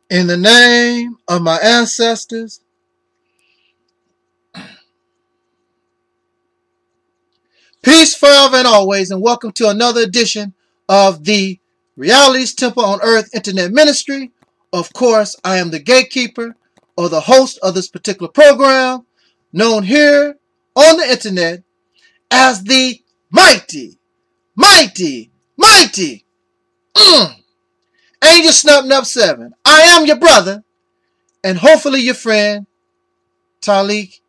In the name of my ancestors, peace forever and always, and welcome to another edition of the Reality's Temple on Earth Internet Ministry. Of course, I am the gatekeeper or the host of this particular program, known here on the internet as the mighty Angelsnupnup 7. I am your brother, and hopefully your friend, Malik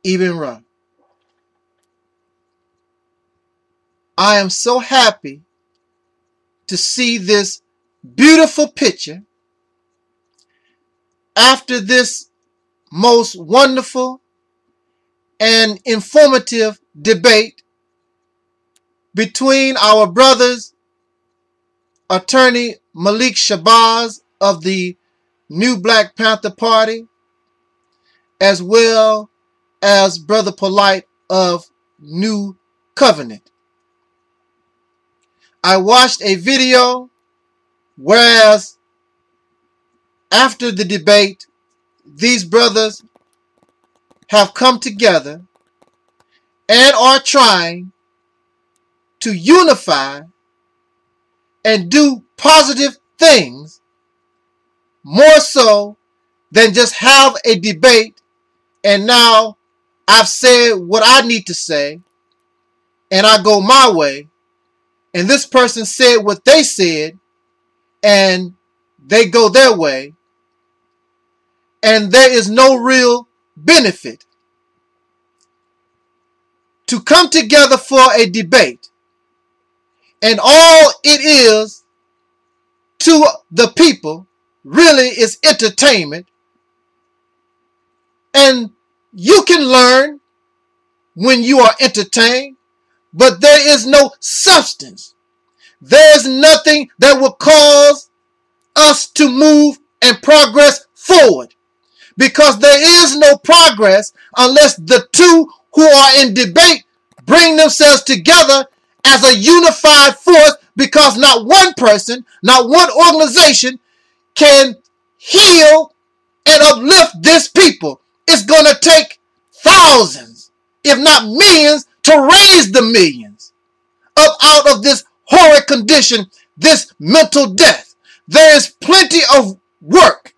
Ibn Ra. I am so happy to see this beautiful picture after this most wonderful and informative debate between our brothers, attorney Malik Shabazz of the New Black Panther Party, as well as Brother Polight of New Covenant. I watched a video, whereas after the debate, these brothers have come together and are trying to unify and do positive things more so than just have a debate and now I've said what I need to say and I go my way. And this person said what they said, and they go their way, and there is no real benefit. To come together for a debate, and all it is to the people really is entertainment, and you can learn when you are entertained, but there is no substance. There is nothing that will cause us to move and progress forward. Because there is no progress unless the two who are in debate bring themselves together as a unified force, because not one person, not one organization can heal and uplift this people. It's going to take thousands, if not millions, to raise the millions up out of this horrid condition, this mental death. There is plenty of work.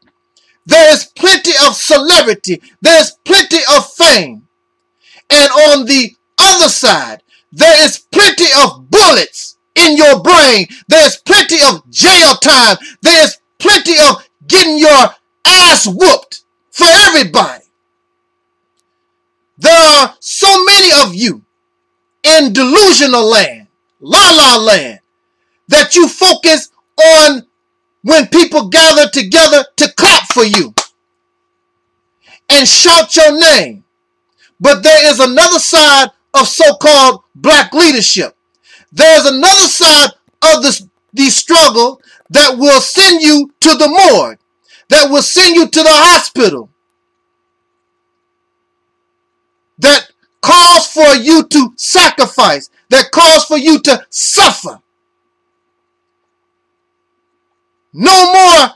There is plenty of celebrity. There is plenty of fame. And on the other side, there is plenty of bullets in your brain. There is plenty of jail time. There is plenty of getting your ass whooped for everybody. There are so many of you in delusional land, la-la land, that you focus on when people gather together to clap for you and shout your name. But there is another side of so-called black leadership. There is another side of the struggle that will send you to the morgue, that will send you to the hospital, that calls for you to sacrifice, that calls for you to suffer. No more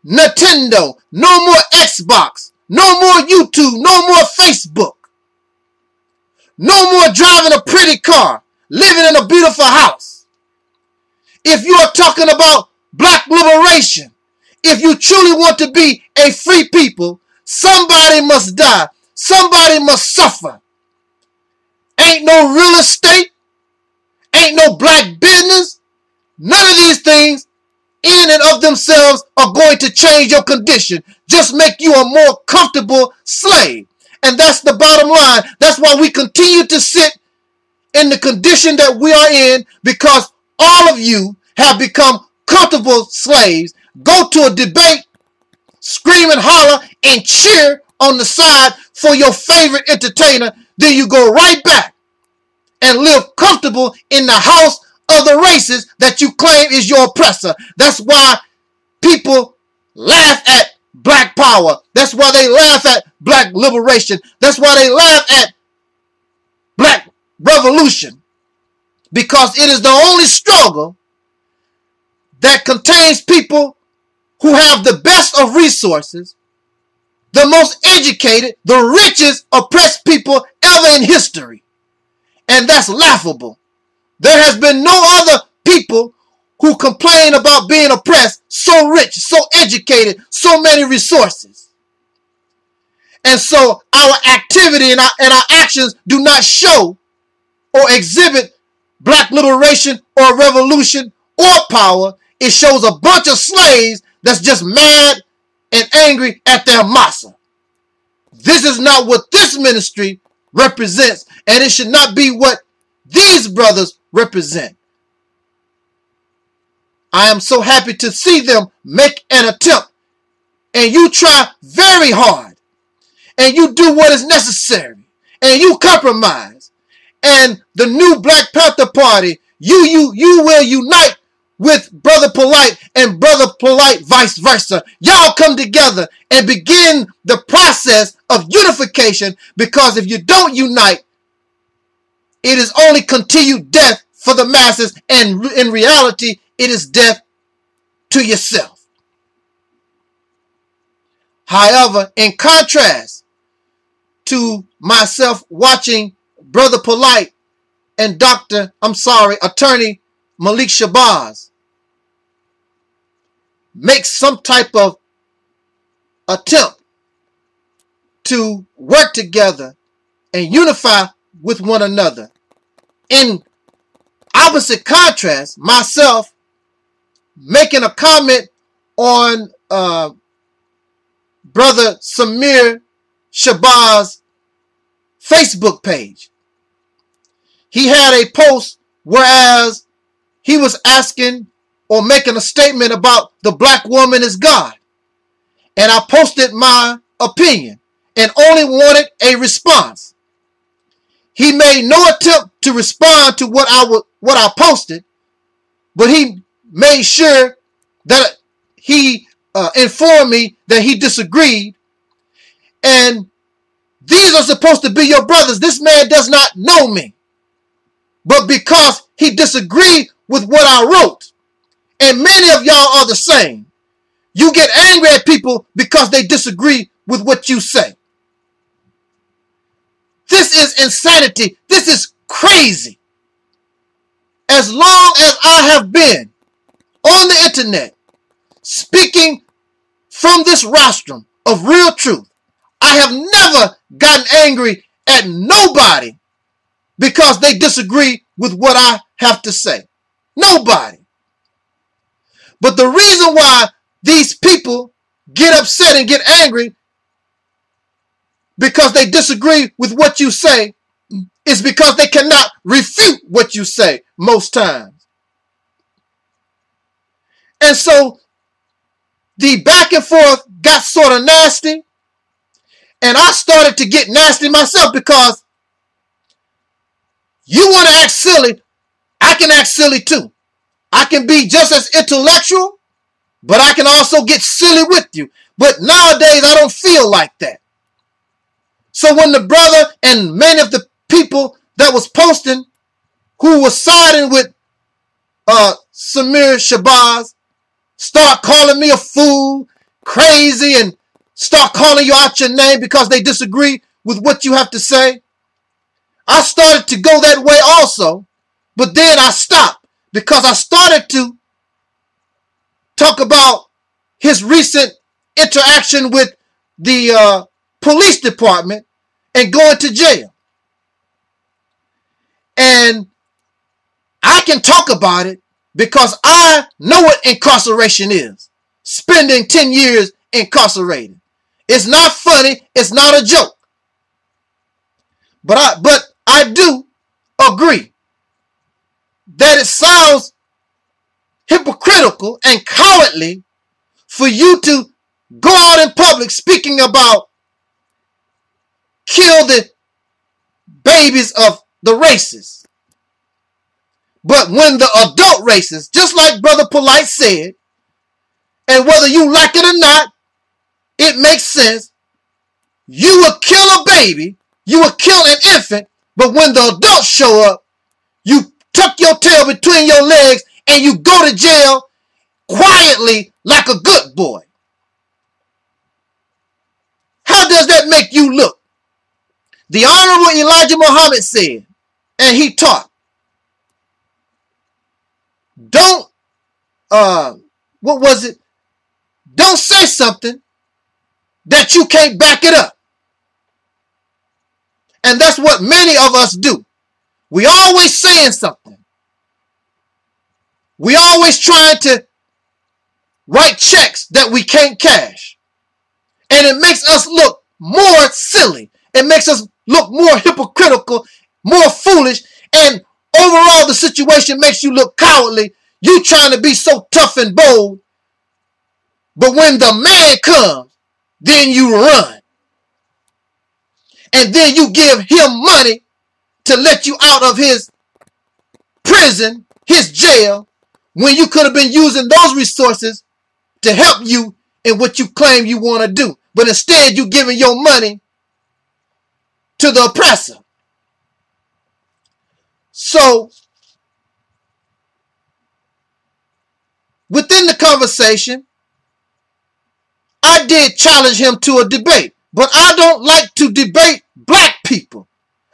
Nintendo, no more Xbox, no more YouTube, no more Facebook. No more driving a pretty car, living in a beautiful house. If you are talking about black liberation, if you truly want to be a free people, somebody must die. Somebody must suffer. Ain't no real estate. Ain't no black business. None of these things in and of themselves are going to change your condition. Just make you a more comfortable slave. And that's the bottom line. That's why we continue to sit in the condition that we are in, because all of you have become comfortable slaves. Go to a debate, scream and holler and cheer on the side for your favorite entertainer. Then you go right back and live comfortable in the house of the races that you claim is your oppressor. That's why people laugh at black power. That's why they laugh at black liberation. That's why they laugh at black revolution. Because it is the only struggle that contains people who have the best of resources, the most educated, the richest oppressed people ever in history. And that's laughable. There has been no other people who complain about being oppressed, so rich, so educated, so many resources. And so our activity and our actions do not show or exhibit black liberation or revolution or power. It shows a bunch of slaves that's just mad and angry at their massa. This is not what this ministry represents, and it should not be what these brothers represent. I am so happy to see them make an attempt, and you try very hard, and you do what is necessary, and you compromise. And the new Black Panther Party, you will unite with Brother Polight and Brother Polight vice versa. Y'all come together and begin the process of unification, because if you don't unite, it is only continued death for the masses, and in reality, it is death to yourself. However, in contrast to myself watching Brother Polight and Attorney Malik Shabazz make some type of attempt to work together and unify with one another. In opposite contrast, myself making a comment on Brother Samir Shabazz Facebook page. He had a post whereas he was asking or making a statement about the black woman is God. And I posted my opinion and only wanted a response. He made no attempt to respond to what I posted, but he made sure that he informed me that he disagreed. And these are supposed to be your brothers. This man does not know me. But because he disagreed with what I wrote, and many of y'all are the same, you get angry at people because they disagree with what you say. This is insanity. This is crazy. As long as I have been on the internet speaking from this rostrum of real truth, I have never gotten angry at nobody because they disagree with what I have to say. Nobody. But the reason why these people get upset and get angry because they disagree with what you say is because they cannot refute what you say most times. And so the back and forth got sort of nasty, and I started to get nasty myself because you want to act silly, I can act silly too. I can be just as intellectual, but I can also get silly with you. But nowadays, I don't feel like that. So when the brother and many of the people that was posting who was siding with Samir Shabazz start calling me a fool, crazy, and start calling you out your name because they disagree with what you have to say, I started to go that way also, but then I stopped because I started to talk about his recent interaction with the police department and going to jail. And I can talk about it because I know what incarceration is. Spending 10 years incarcerated. It's not funny. It's not a joke. But I do agree that it sounds hypocritical and cowardly for you to go out in public speaking about kill the babies of the races. But when the adult races, just like Brother Polight said, and whether you like it or not, it makes sense, you will kill a baby, you will kill an infant, but when the adults show up, you tuck your tail between your legs and you go to jail quietly like a good boy. How does that make you look? The Honorable Elijah Muhammad said, and he taught, don't, what was it? Don't say something that you can't back it up. And that's what many of us do. We always saying something. We always trying to write checks that we can't cash. And it makes us look more silly. It makes us look more hypocritical, more foolish, and overall the situation makes you look cowardly. You trying to be so tough and bold, but when the man comes, then you run. And then you give him money to let you out of his prison, his jail, when you could have been using those resources to help you in what you claim you want to do. But instead, you're giving your money to the oppressor. So, within the conversation, I did challenge him to a debate. But I don't like to debate black people.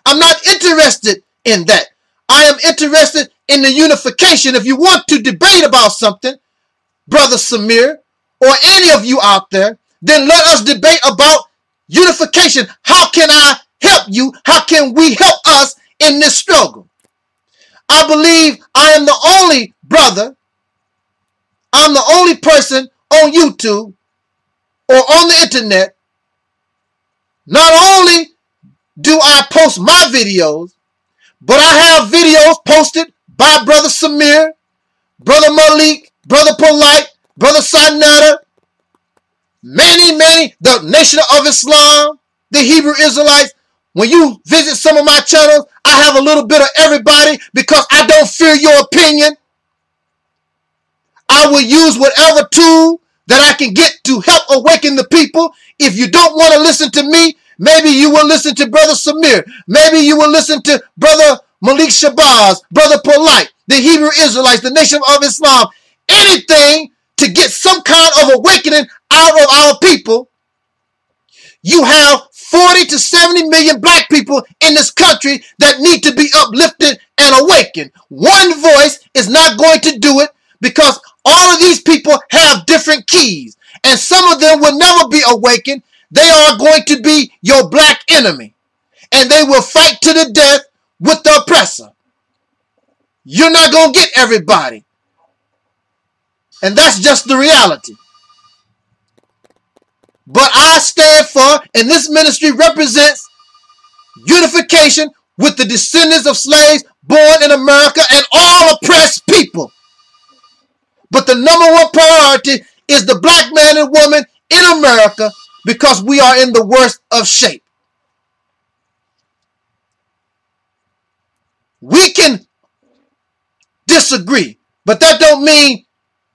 I'm not interested in that. I am interested in the unification. If you want to debate about something, Brother Samir, or any of you out there, then let us debate about unification. How can I help you? How can we help us in this struggle? I believe I am the only brother, I'm the only person on YouTube or on the internet. Not only do I post my videos, but I have videos posted by Brother Samir, Brother Malik, Brother Polight, Brother Sanada, many, the Nation of Islam, the Hebrew Israelites. When you visit some of my channels, I have a little bit of everybody because I don't fear your opinion. I will use whatever tool that I can get to help awaken the people. If you don't want to listen to me, maybe you will listen to Brother Samir. Maybe you will listen to Brother Malik Shabazz, Brother Polight, the Hebrew Israelites, the Nation of Islam. Anything to get some kind of awakening out of our people. You have 40 to 70 million black people in this country that need to be uplifted and awakened. One voice is not going to do it because all of these people have different keys. And some of them will never be awakened. They are going to be your black enemy. And they will fight to the death with the oppressor. You're not going to get everybody. And that's just the reality. But I stand for, and this ministry represents unification with the descendants of slaves born in America and all oppressed people. But the number one priority is the black man and woman in America because we are in the worst of shape. We can disagree, but that don't mean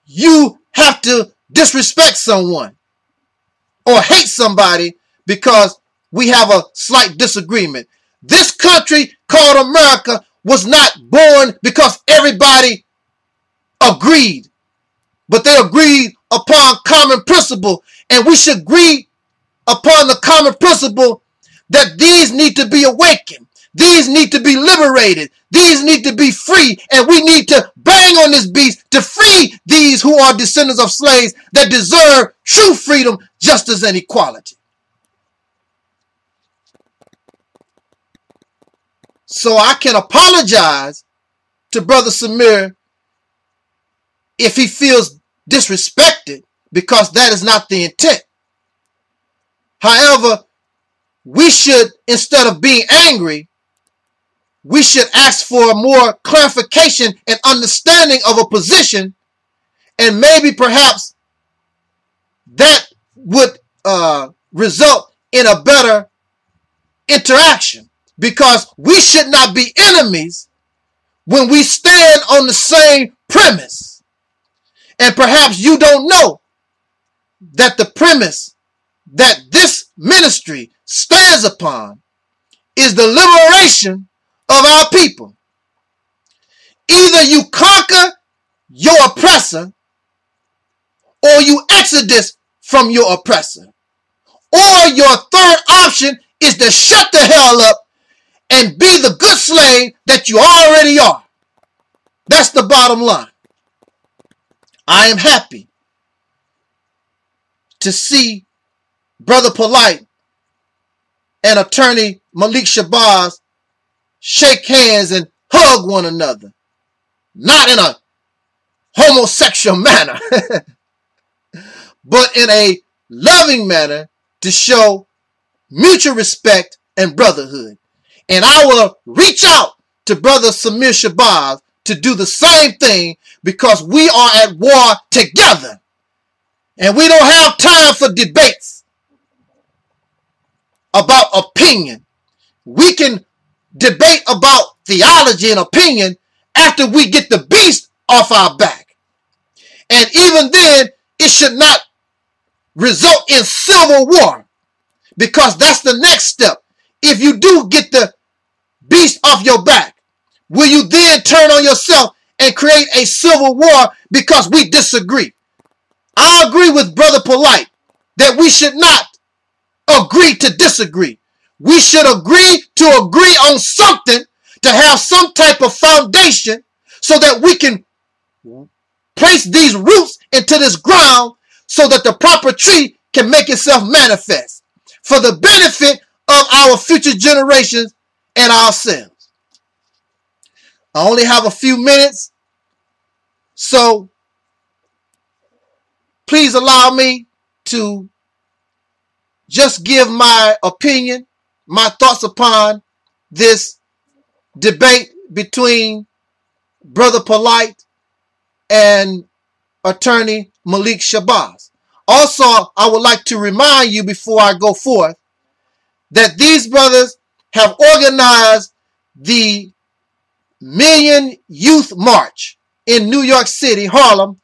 you have to disrespect someone or hate somebody because we have a slight disagreement. This country called America was not born because everybody agreed, but they agreed upon common principle, and we should agree upon the common principle that these need to be awakened. These need to be liberated. These need to be free. And we need to bang on this beast to free these who are descendants of slaves that deserve true freedom, justice, and equality. So I can apologize to Brother Samir if he feels disrespected, because that is not the intent. However, we should, instead of being angry, we should ask for more clarification and understanding of a position, and maybe perhaps that would result in a better interaction, because we should not be enemies when we stand on the same premise. And perhaps you don't know that the premise that this ministry stands upon is the liberation of our people. Either you conquer your oppressor or you exodus from your oppressor. Or your third option is to shut the hell up and be the good slave that you already are. That's the bottom line. I am happy to see Brother Polight and attorney Malik Shabazz shake hands and hug one another. Not in a homosexual manner, but in a loving manner to show mutual respect and brotherhood. And I will reach out to Brother Shabazz to do the same thing, because we are at war together. And we don't have time for debates about opinion. We can debate about theology and opinion after we get the beast off our back. And even then, it should not result in civil war, because that's the next step. If you do get the beast off your back, will you then turn on yourself and create a civil war because we disagree? I agree with Brother Polight that we should not agree to disagree. We should agree to agree on something, to have some type of foundation so that we can place these roots into this ground so that the proper tree can make itself manifest for the benefit of our future generations and ourselves. I only have a few minutes, so please allow me to just give my opinion, my thoughts upon this debate between Brother Polight and attorney Malik Shabazz. Also, I would like to remind you before I go forth that these brothers have organized the Million Youth March in New York City, Harlem,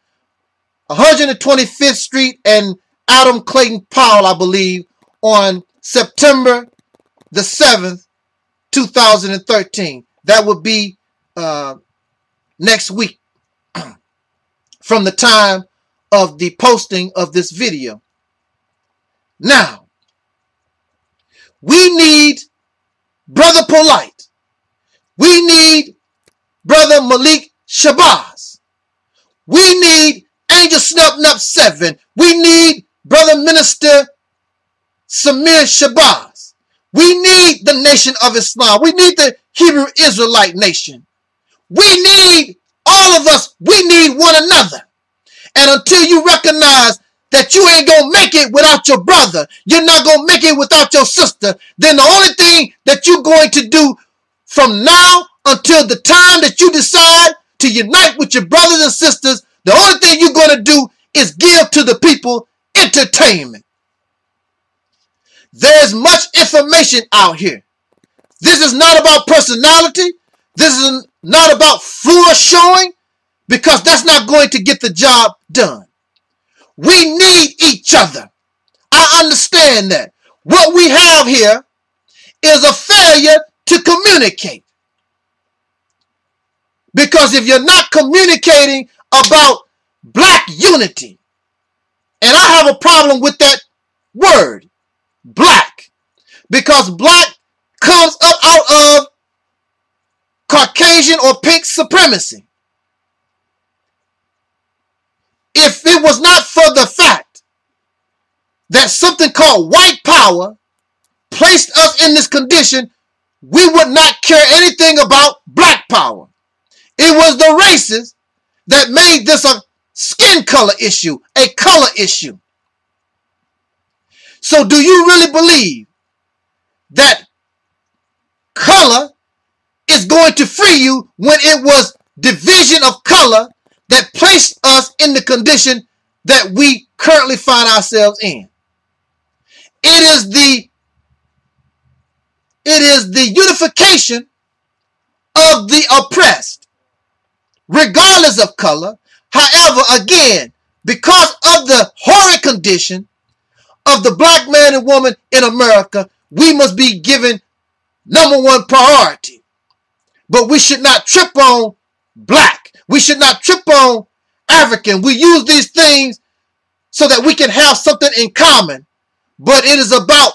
125th Street and Adam Clayton Powell, I believe, on September the 7th, 2013. That would be next week from the time of the posting of this video. Now, we need Brother Polight. We need Brother Malik Shabazz. We need Angelsnupnup 7. We need Brother Minister Shabazz. We need the Nation of Islam. We need the Hebrew Israelite nation. We need all of us. We need one another. And until you recognize that you ain't going to make it without your brother, you're not going to make it without your sister, then the only thing that you're going to do from now until the time that you decide to unite with your brothers and sisters, the only thing you're going to do is give to the people entertainment. There's much information out here. This is not about personality. This is not about floor showing, because that's not going to get the job done. We need each other. I understand that. What we have here is a failure to communicate. Because if you're not communicating about black unity, and I have a problem with that word, black, because black comes up out of Caucasian or pink supremacy. If it was not for the fact that something called white power placed us in this condition, we would not care anything about black power. It was the races that made this a skin color issue, a color issue. So do you really believe that color is going to free you when it was division of color that placed us in the condition that we currently find ourselves in? It is the unification of the oppressed, regardless of color. However, again, because of the horrid condition of the black man and woman in America, we must be given #1 priority. But we should not trip on black. We should not trip on African. We use these things so that we can have something in common, but it is about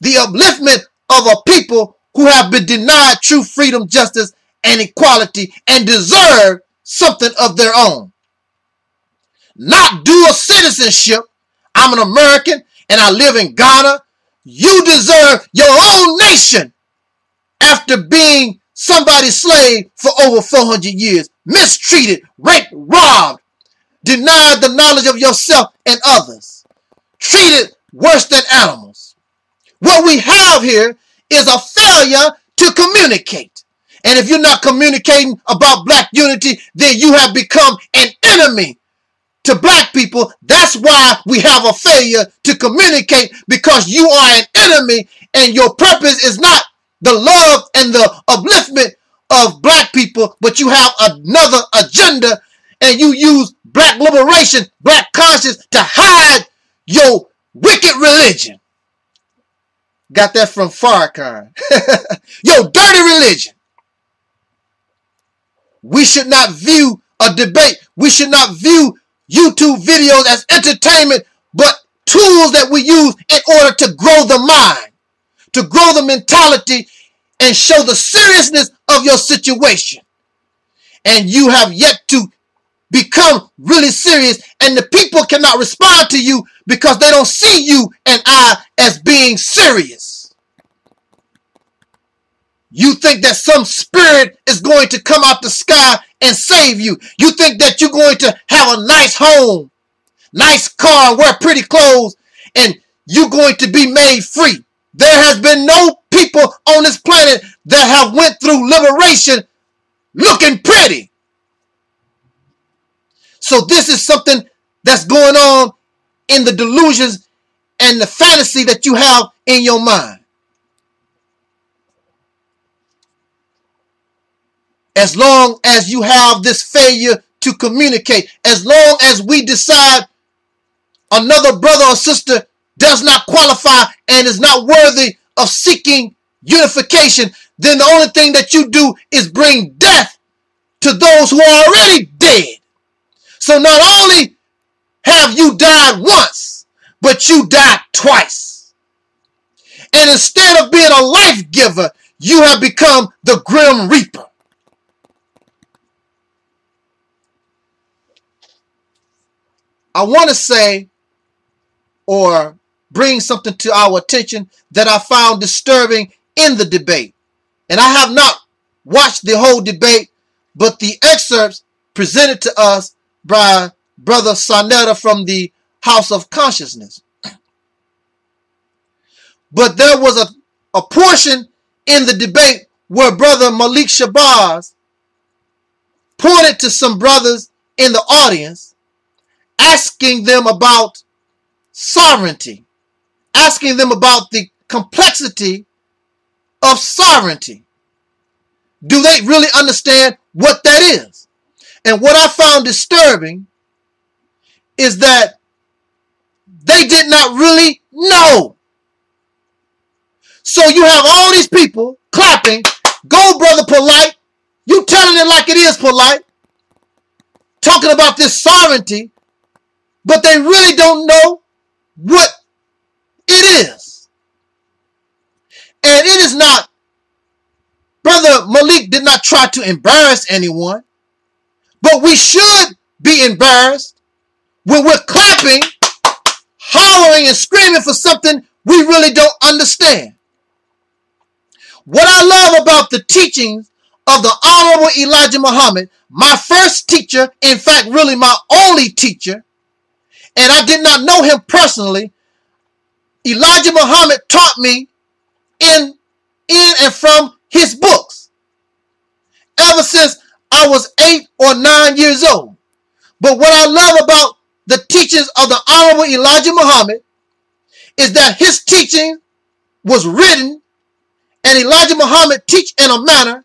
the upliftment of a people who have been denied true freedom, justice, and equality and deserve something of their own. Not dual citizenship. I'm an American and I live in Ghana. You deserve your own nation after being somebody's slave for over 400 years. Mistreated, raped, robbed, denied the knowledge of yourself and others. Treated worse than animals. What we have here is a failure to communicate. And if you're not communicating about black unity, then you have become an enemy to black people. That's why we have a failure to communicate, because you are an enemy and your purpose is not the love and the upliftment of black people, but you have another agenda and you use black liberation, black conscience to hide your wicked religion. Got that from Farrakhan. Your dirty religion. We should not view a debate. We should not view YouTube videos as entertainment, but tools that we use in order to grow the mind, to grow the mentality, and show the seriousness of your situation. And you have yet to become really serious, and the people cannot respond to you because they don't see you and I as being serious. You think that some spirit is going to come out the sky and save you. You think that you're going to have a nice home, nice car, wear pretty clothes, and you're going to be made free. There has been no people on this planet that have went through liberation looking pretty. So this is something that's going on in the delusions and the fantasy that you have in your mind. As long as you have this failure to communicate, as long as we decide another brother or sister does not qualify and is not worthy of seeking unification, then the only thing that you do is bring death to those who are already dead. So not only have you died once, but you died twice. And instead of being a life giver, you have become the Grim Reaper. I want to say or bring something to our attention that I found disturbing in the debate. And I have not watched the whole debate, but the excerpts presented to us by Brother Sonetta from the House of Consciousness. But there was a portion in the debate where Brother Malik Shabazz pointed to some brothers in the audience, asking them about sovereignty, asking them about the complexity of sovereignty. Do they really understand what that is? And what I found disturbing is that they did not really know. So you have all these people clapping, go Brother Polight, you telling it like it is, Polight, talking about this sovereignty, but they really don't know what it is. And it is not, Brother Malik did not try to embarrass anyone, but we should be embarrassed when we're clapping, hollering, and screaming for something we really don't understand. What I love about the teachings of the Honorable Elijah Muhammad, my first teacher, in fact, really my only teacher, and I did not know him personally, Elijah Muhammad taught me in and from his books ever since I was 8 or 9 years old. But what I love about the teachings of the Honorable Elijah Muhammad is that his teaching was written, and Elijah Muhammad teach in a manner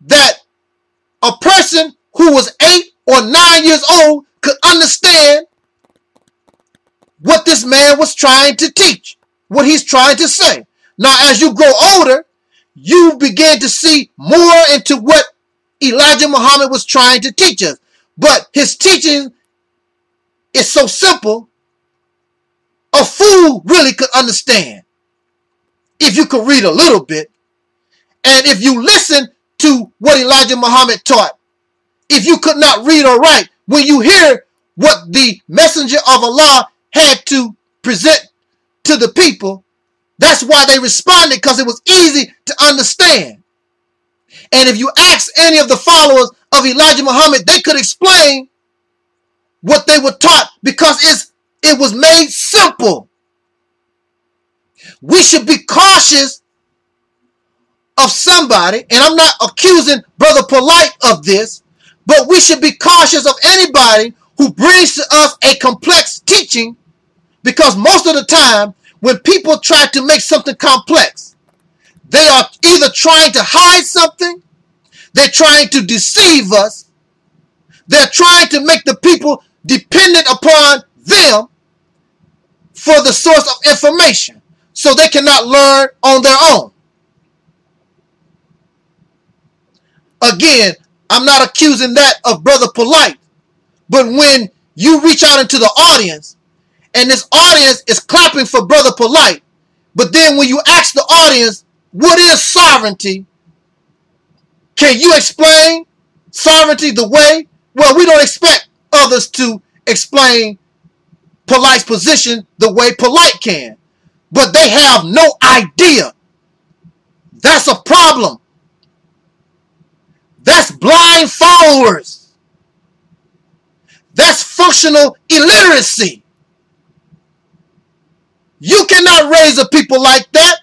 that a person who was 8 or 9 years old could understand what this man was trying to teach, what he's trying to say. Now, as you grow older, you begin to see more into what Elijah Muhammad was trying to teach us. But his teaching is so simple a fool really could understand if you could read a little bit. And if you listen to what Elijah Muhammad taught, if you could not read or write, when you hear what the messenger of Allah had to present to the people, that's why they responded, because it was easy to understand. And if you ask any of the followers of Elijah Muhammad, they could explain what they were taught, because it was made simple. We should be cautious of somebody, and I'm not accusing Brother Polight of this, but we should be cautious of anybody who brings to us a complex teaching, because most of the time when people try to make something complex, they are either trying to hide something, they're trying to deceive us, they're trying to make the people dependent upon them for the source of information, so they cannot learn on their own. Again, I'm not accusing that of Brother Polight, but when you reach out into the audience, and this audience is clapping for Brother Polight, but then when you ask the audience, what is sovereignty? Can you explain sovereignty the way? Well, we don't expect others to explain Polight's position the way Polight can, but they have no idea. That's a problem. That's blind followers. That's functional illiteracy. You cannot raise a people like that.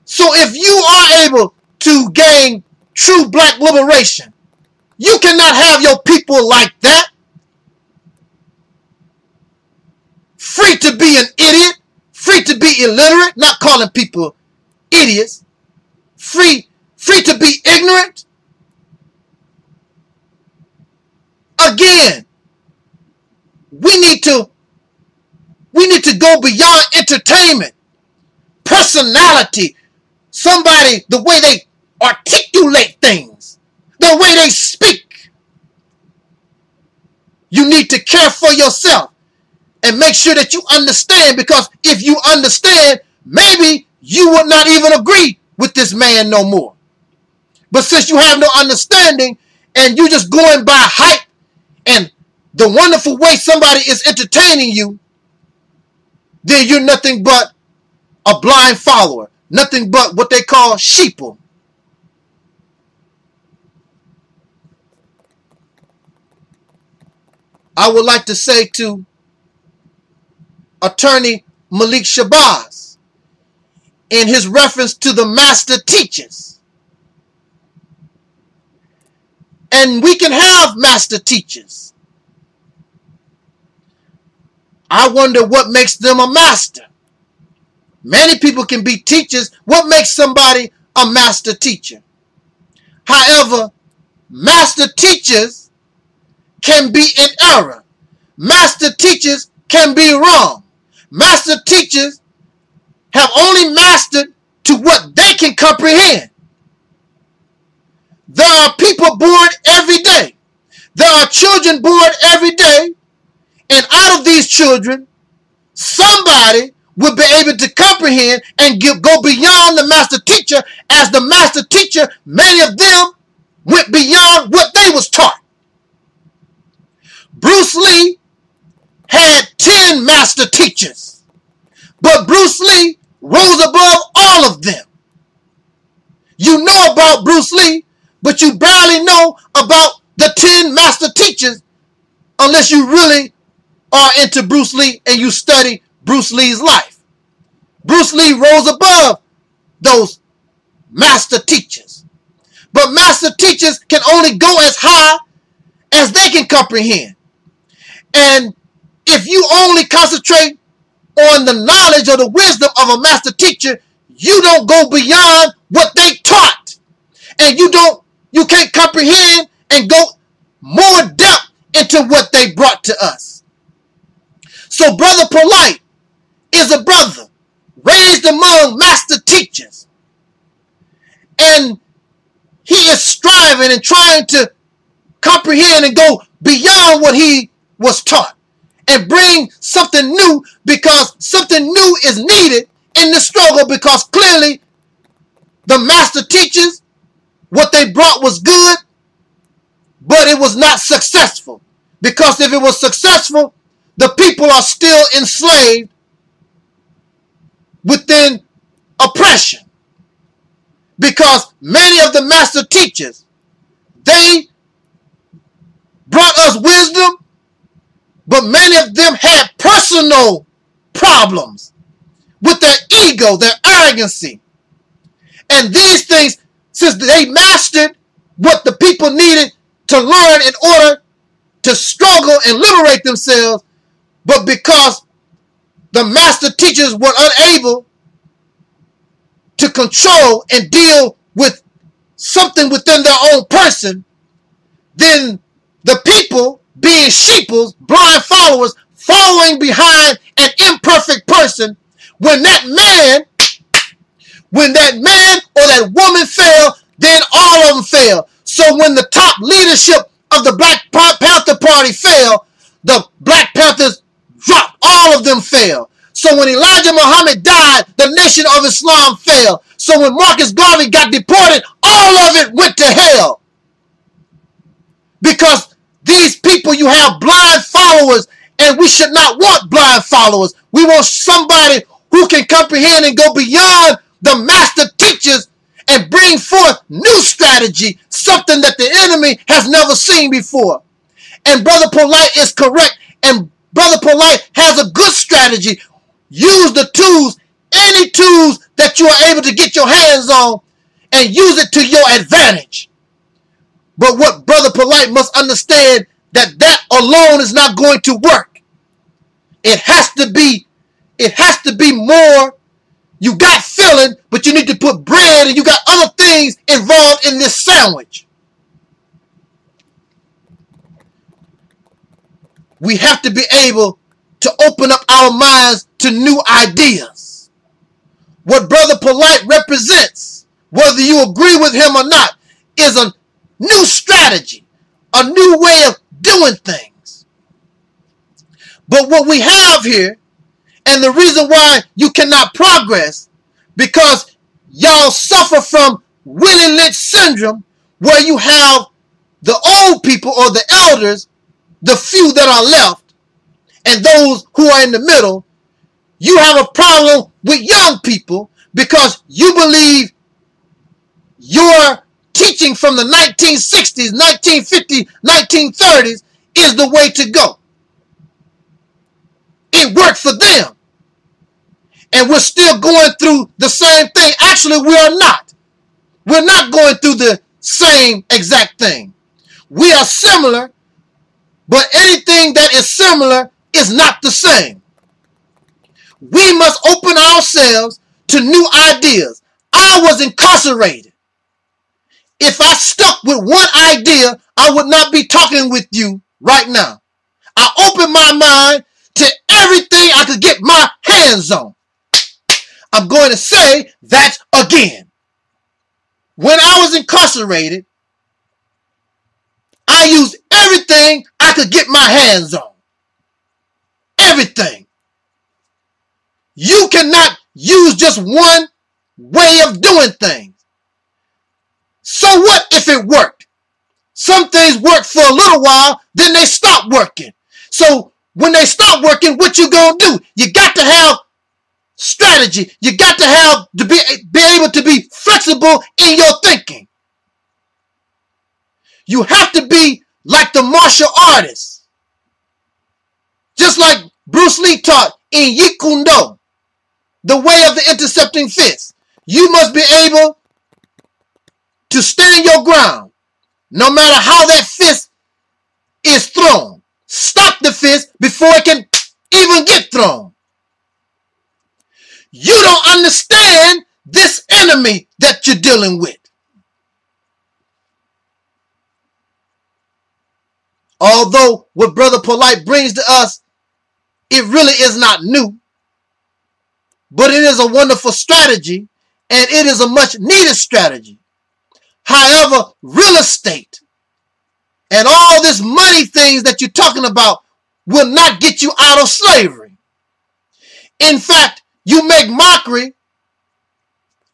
So if you are able to gain true black liberation, you cannot have your people like that. Free to be an idiot, free to be illiterate, not calling people idiots, free to be ignorant. Again, we need to go beyond entertainment, personality, somebody, the way they articulate things, the way they speak. You need to care for yourself and make sure that you understand, because if you understand, maybe you would not even agree with this man no more. But since you have no understanding and you just going by hype and the wonderful way somebody is entertaining you, then you're nothing but a blind follower, nothing but what they call sheeple. I would like to say to Attorney Malik Shabazz, in his reference to the master teachers, and we can have master teachers. I wonder what makes them a master. Many people can be teachers. What makes somebody a master teacher? However, master teachers can be in error. Master teachers can be wrong. Master teachers have only mastered to what they can comprehend. There are people born every day. There are children born every day. And out of these children, somebody will be able to comprehend and go beyond the master teacher. As the master teacher, many of them went beyond what they was taught. Bruce Lee had 10 master teachers, but Bruce Lee rose above all of them. You know about Bruce Lee, but you barely know about the 10 master teachers unless you really are into Bruce Lee and you study Bruce Lee's life. Bruce Lee rose above those master teachers. But master teachers can only go as high as they can comprehend. And if you only concentrate on the knowledge or the wisdom of a master teacher, you don't go beyond what they taught. And you can't comprehend and go more depth into what they brought to us. So Brother Polight is a brother raised among master teachers. And he is striving and trying to comprehend and go beyond what he was taught. and bring something new, because something new is needed in the struggle, because clearly the master teachers, what they brought was good, but it was not successful. Because if it was successful, the people are still enslaved within oppression. Because many of the master teachers, they brought us wisdom, but many of them had personal problems with their ego, their arrogancy. And these things, since they mastered what the people needed to learn in order to struggle and liberate themselves, but because the master teachers were unable to control and deal with something within their own person, then the people, being sheeples, blind followers, following behind an imperfect person, when that man or that woman fell, then all of them fell. So when the top leadership of the Black Panther Party fell, the Black Panthers dropped. All of them fell. So when Elijah Muhammad died, the Nation of Islam fell. So when Marcus Garvey got deported, all of it went to hell. Because these people, you have blind followers, and we should not want blind followers. We want somebody who can comprehend and go beyond the master teachers and bring forth new strategy, something that the enemy has never seen before. And Brother Polight is correct, and Brother Polight has a good strategy. Use the tools, any tools that you are able to get your hands on, and use it to your advantage. But what Brother Polight must understand, that alone is not going to work. It has to be more. You got filling, but you need to put bread, and you got other things involved in this sandwich. We have to be able to open up our minds to new ideas. What Brother Polight represents, whether you agree with him or not, is a new strategy, a new way of doing things. But what we have here, and the reason why you cannot progress, because y'all suffer from Willie Lynch syndrome, where you have the old people or the elders, the few that are left, and those who are in the middle. You have a problem with young people because you believe your teaching from the 1960s, 1950s, 1930s is the way to go. It worked for them. And we're still going through the same thing. Actually, we are not. We're not going through the same exact thing. We are similar, but anything that is similar is not the same. We must open ourselves to new ideas. I was incarcerated. If I stuck with one idea, I would not be talking with you right now. I opened my mind to everything I could get my hands on. I'm going to say that again. When I was incarcerated, I used everything I could get my hands on. Everything. You cannot use just one way of doing things. So what if it worked? Some things work for a little while, then they stop working. So when they stop working, what you gonna do? You got to have strategy. You got to have to be able to be flexible in your thinking. You have to be like the martial artists. Just like Bruce Lee taught in Yeet Kune Do, the way of the intercepting fist. You must be able to stand your ground no matter how that fist is thrown. Stop the fist before it can even get thrown. You don't understand this enemy that you're dealing with. Although what Brother Polight brings to us, it really is not new, but it is a wonderful strategy, and it is a much needed strategy. However, real estate and all this money things that you're talking about will not get you out of slavery. In fact, you make mockery,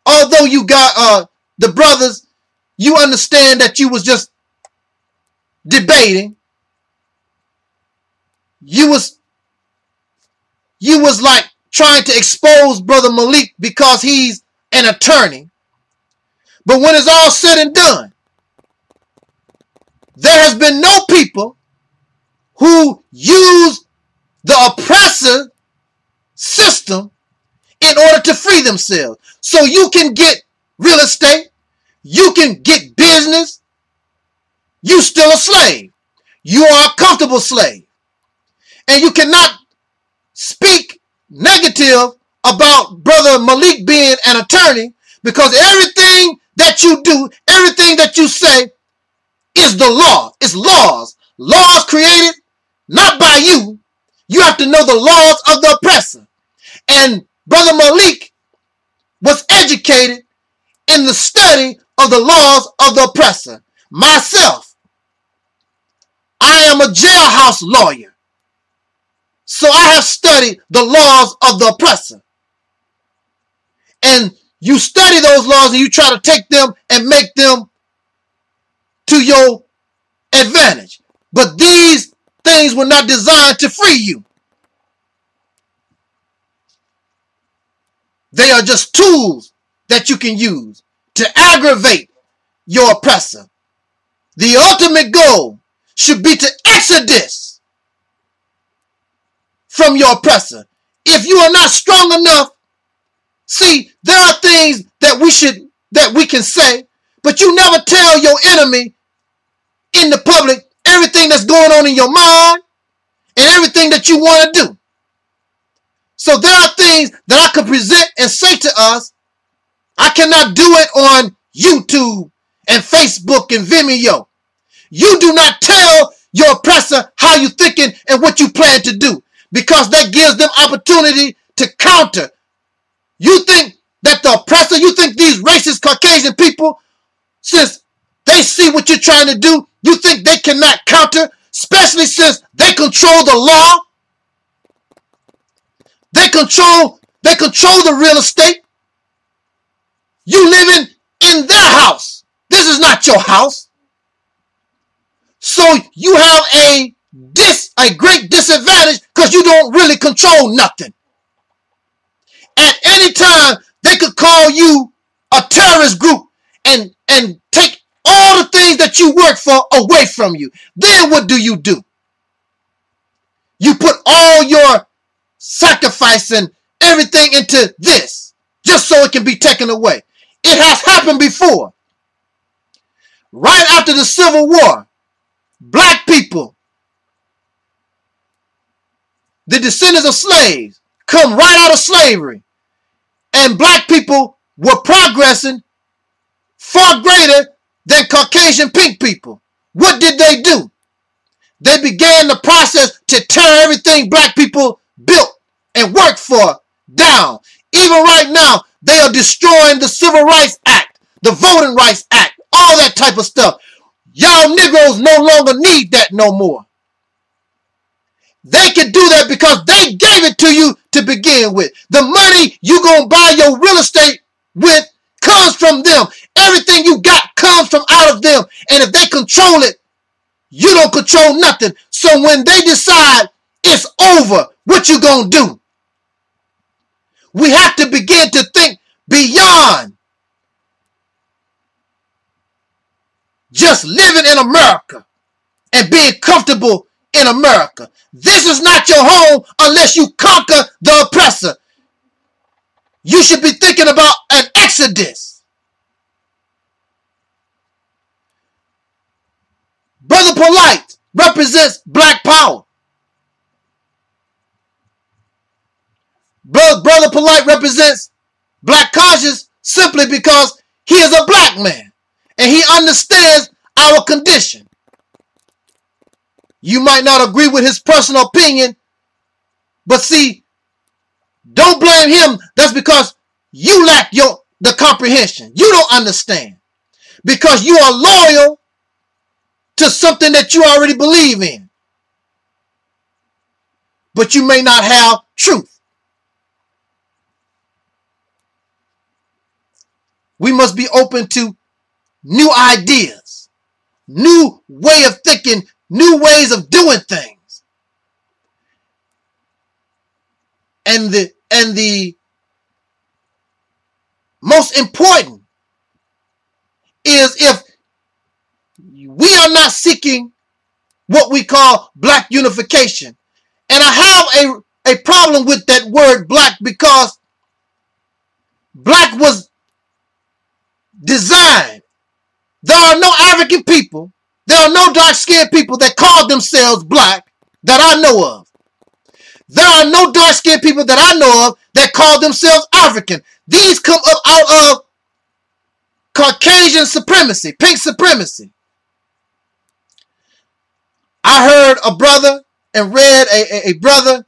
although you got the brothers, you understand that you was just debating. You was like trying to expose Brother Malik because he's an attorney. But when it's all said and done, there has been no people who use the oppressor system in order to free themselves. So you can get real estate, you can get business, you still a slave. You are a comfortable slave. And you cannot speak negative about Brother Malik being an attorney, because everything that you do, everything that you say is the law. It's laws. Laws created not by you. You have to know the laws of the oppressor. And Brother Malik was educated in the study of the laws of the oppressor. Myself, I am a jailhouse lawyer. So I have studied the laws of the oppressor. And you study those laws and you try to take them and make them to your advantage. But these things were not designed to free you. They are just tools that you can use to aggravate your oppressor. The ultimate goal should be to exodus from your oppressor. If you are not strong enough, see, there are things that we can say, but you never tell your enemy in the public everything that's going on in your mind and everything that you want to do. So there are things that I could present and say to us. I cannot do it on YouTube and Facebook and Vimeo. You do not tell your oppressor how you thinking and what you plan to do, because that gives them opportunity to counter. You think that the oppressor, you think these racist Caucasian people, since they see what you're trying to do, you think they cannot counter, especially since they control the law. They control the real estate. You living in their house. This is not your house. So you have a great disadvantage because you don't really control nothing. At any time, they could call you a terrorist group and take all the things that you work for away from you. Then what do? You put all your sacrifice and everything into this just so it can be taken away. It has happened before. Right after the Civil War, black people, the descendants of slaves, come right out of slavery. And black people were progressing far greater than Caucasian pink people. What did they do? They began the process to tear everything black people built and worked for down. Even right now, they are destroying the Civil Rights Act, the Voting Rights Act, all that type of stuff. Y'all Negroes no longer need that no more. They can do that because they gave it to you to begin with. The money you gonna buy your real estate with comes from them. Everything you got comes from out of them. And if they control it, you don't control nothing. So when they decide it's over, what you gonna do? We have to begin to think beyond just living in America and being comfortable in America. This is not your home unless you conquer the oppressor. You should be thinking about an exodus. Brother Polight represents black power. Brother Polight represents black conscience simply because he is a black man and he understands our condition. You might not agree with his personal opinion, but see, don't blame him. That's because you lack the comprehension. You don't understand because you are loyal to something that you already believe in. but you may not have truth. We must be open to new ideas, new way of thinking, new ways of doing things. And the most important is if we are not seeking what we call black unification. And I have a problem with that word black, because black was designed. There are no African people, there are no dark-skinned people that call themselves black that I know of. There are no dark-skinned people that I know of that call themselves African. These come up out of Caucasian supremacy, pink supremacy. I heard a brother and read a brother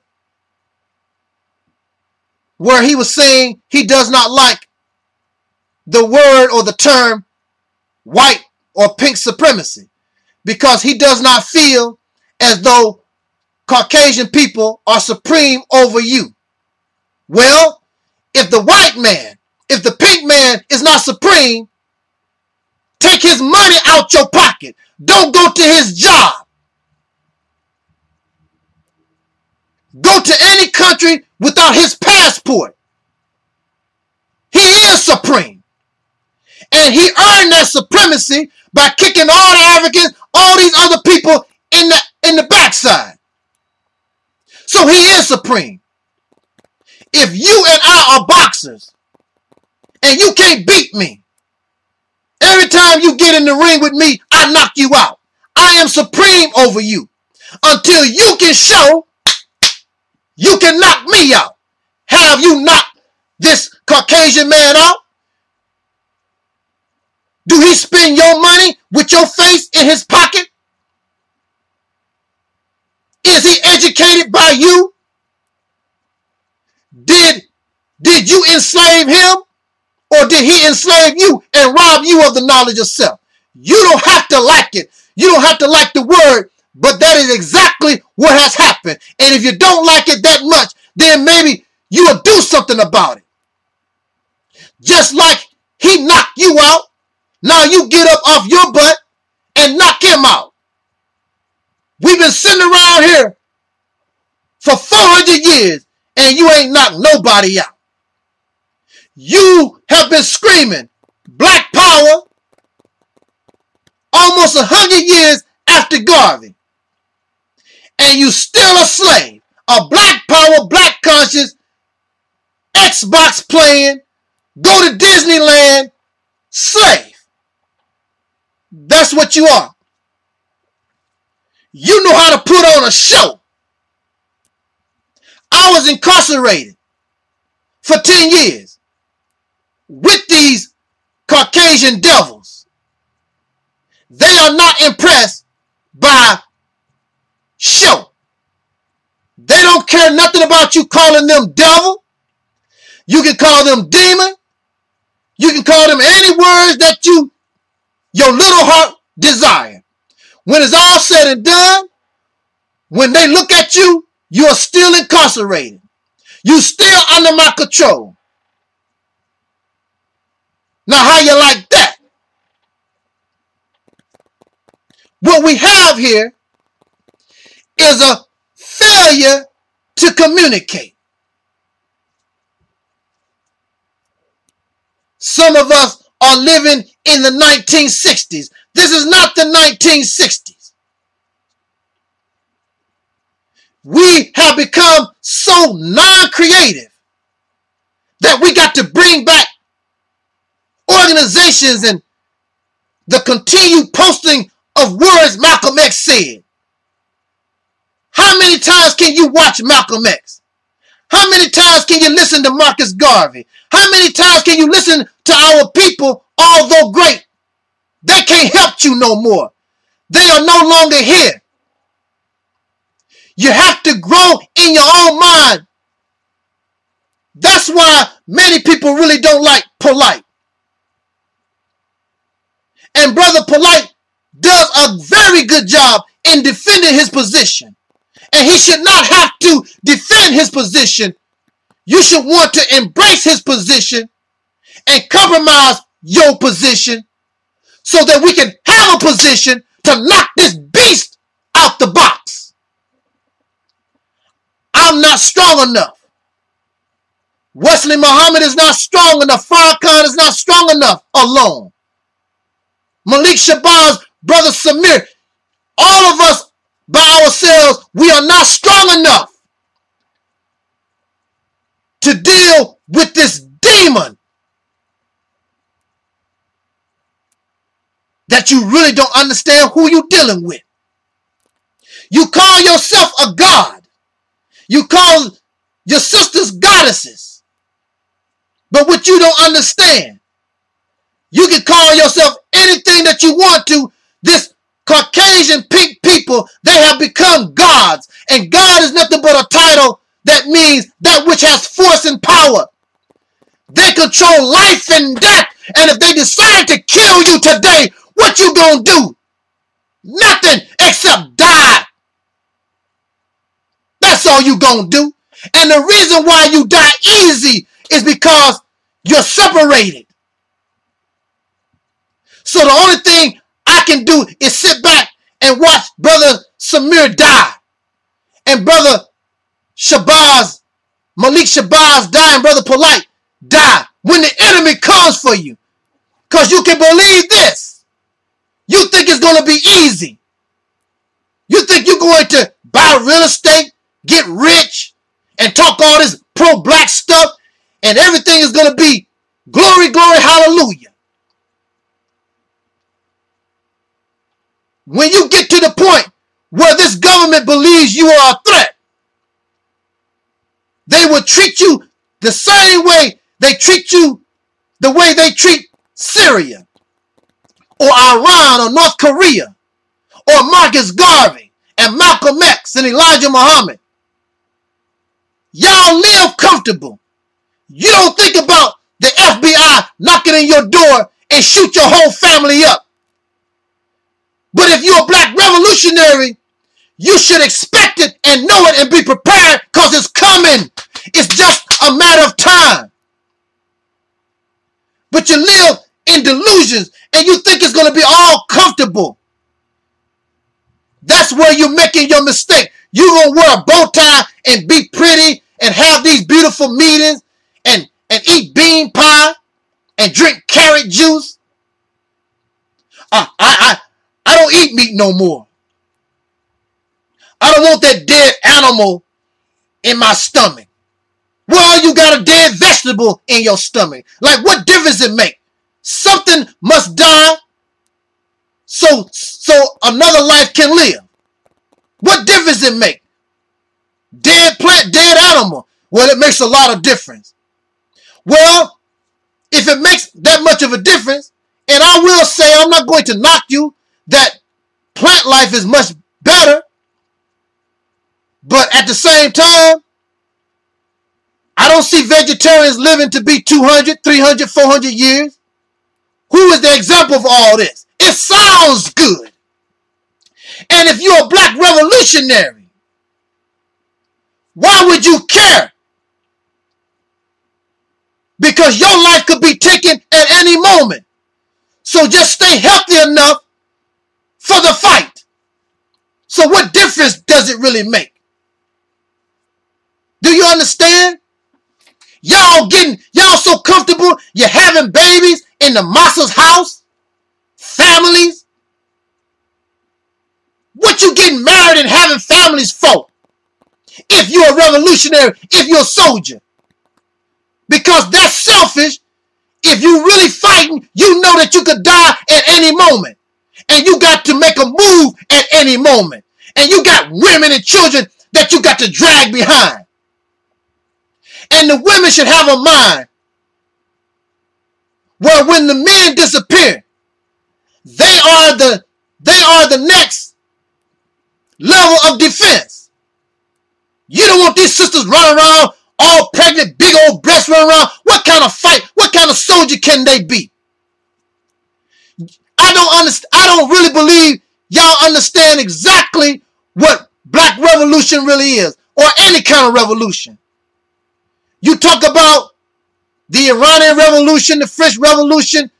where he was saying he does not like the word or the term white or pink supremacy because he does not feel as though Caucasian people are supreme over you. Well, if the white man, if the pink man is not supreme, take his money out your pocket. Don't go to his job. Go to any country without his passport. He is supreme. And he earned that supremacy by kicking all the Africans, all these other people in the backside. So he is supreme. If you and I are boxers and you can't beat me, every time you get in the ring with me, I knock you out. I am supreme over you until you can show you can knock me out. Have you knocked this Caucasian man out? Do he spend your money with your face in his pocket? Is he educated by you? Did you enslave him? Or did he enslave you and rob you of the knowledge of self? You don't have to like it. You don't have to like the word, but that is exactly what has happened. And if you don't like it that much, then maybe you will do something about it. Just like he knocked you out, now you get up off your butt and knock him out. We've been sitting around here for 400 years and you ain't knocked nobody out. You have been screaming black power almost 100 years after Garvey. And you still a slave. A black power, black conscious, Xbox playing, go to Disneyland, slave. That's what you are. You know how to put on a show. I was incarcerated for 10 years with these Caucasian devils. They are not impressed by show. They don't care nothing about you calling them devil. You can call them demon. You can call them any words that your little heart desire. When it's all said and done, when they look at you, you are still incarcerated. You still under my control. Now, how you like that? What we have here is a failure to communicate. Some of us are living in the 1960s. This is not the 1960s. We have become so non-creative that we got to bring back organizations and the continued posting of words Malcolm X said. How many times can you watch Malcolm X? How many times can you listen to Marcus Garvey? How many times can you listen to our people, although great? They can't help you no more. They are no longer here. You have to grow in your own mind. That's why many people really don't like Polight. And Brother Polight does a very good job in defending his position And he should not have to defend his position. You should want to embrace his position and compromise your position so that we can have a position to knock this beast out the box. I'm not strong enough. Wesley Muhammad is not strong enough. Farrakhan is not strong enough alone. Malik, Shabazz, Brother Samir, all of us by ourselves, we are not strong enough to deal with this demon that you really don't understand who you're dealing with. You call yourself a god. You call your sisters goddesses. But what you don't understand, you can call yourself anything that you want to. This Caucasian pink people, they have become gods. And God is nothing but a title that means that which has force and power. They control life and death. And if they decide to kill you today, what you gonna do? Nothing except die. That's all you gonna do. And the reason why you die easy is because you're separated. So the only thing I can do is sit back and watch Brother Samir die. And Brother Shabazz, Malik Shabazz die, and Brother Polight die when the enemy comes for you. Because you can believe this. You think it's going to be easy. You think you're going to buy real estate, get rich, and talk all this pro-black stuff, and everything is going to be glory, glory, hallelujah. When you get to the point where this government believes you are a threat, they will treat you the same way they treat you, the way they treat Syria, or Iran, or North Korea, or Marcus Garvey, and Malcolm X, and Elijah Muhammad. Y'all live comfortable. You don't think about the FBI knocking on your door and shoot your whole family up. But if you're a black revolutionary, you should expect it and know it and be prepared, because it's coming. It's just a matter of time. But you live in delusions and you think it's going to be all comfortable. That's where you're making your mistake. You're going to wear a bow tie and be pretty and have these beautiful meetings and eat bean pie and drink carrot juice. I don't eat meat no more. I don't want that dead animal in my stomach. Well, you got a dead vegetable in your stomach. Like, what difference it make? Something must die so another life can live. What difference it make? Dead plant, dead animal. Well, it makes a lot of difference. Well, if it makes that much of a difference, and I will say, I'm not going to knock you, that plant life is much better, but at the same time, I don't see vegetarians living to be 200, 300, 400 years. Who is the example of all this? It sounds good. And if you're a black revolutionary, why would you care? Because your life could be taken at any moment. So just stay healthy enough for the fight. So what difference does it really make? Do you understand? Y'all so comfortable, you're having babies in the Masa's house, families. What you getting married and having families for? If you're a revolutionary, if you're a soldier. Because that's selfish. If you're really fighting, you know that you could die at any moment. And you got to make a move at any moment. And you got women and children that you got to drag behind. And the women should have a mind where when the men disappear, they are the next level of defense. You don't want these sisters running around all pregnant, big old breasts running around. What kind of fight, what kind of soldier can they be? I don't really believe y'all understand exactly what black revolution revolution really is, or any kind of revolution. You talk about the Iranian Revolution, the French Revolution,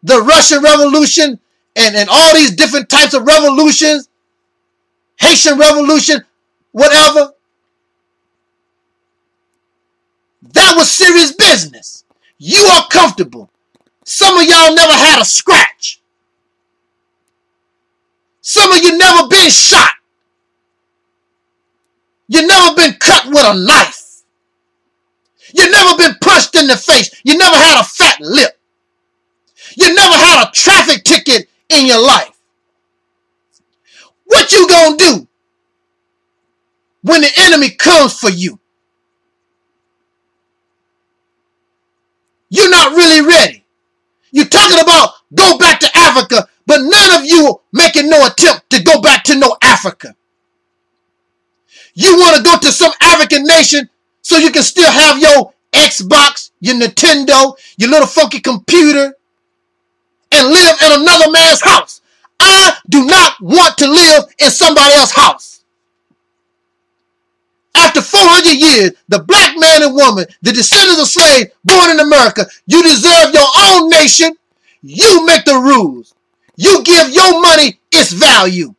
the Russian Revolution, and all these different types of revolutions, Haitian Revolution, whatever. That was serious business. You are comfortable. Some of y'all never had a scratch. Some of you never been shot. You never been cut with a knife. You never been punched in the face. You never had a fat lip. You never had a traffic ticket in your life. What you gonna do when the enemy comes for you? You're not really ready. You're talking about go back to Africa, but none of you making no attempt to go back to no Africa. You want to go to some African nation so you can still have your Xbox, your Nintendo, your little funky computer, and live in another man's house. I do not want to live in somebody else's house. After 400 years, the black man and woman, the descendants of slaves born in America, you deserve your own nation. You make the rules. You give your money its value.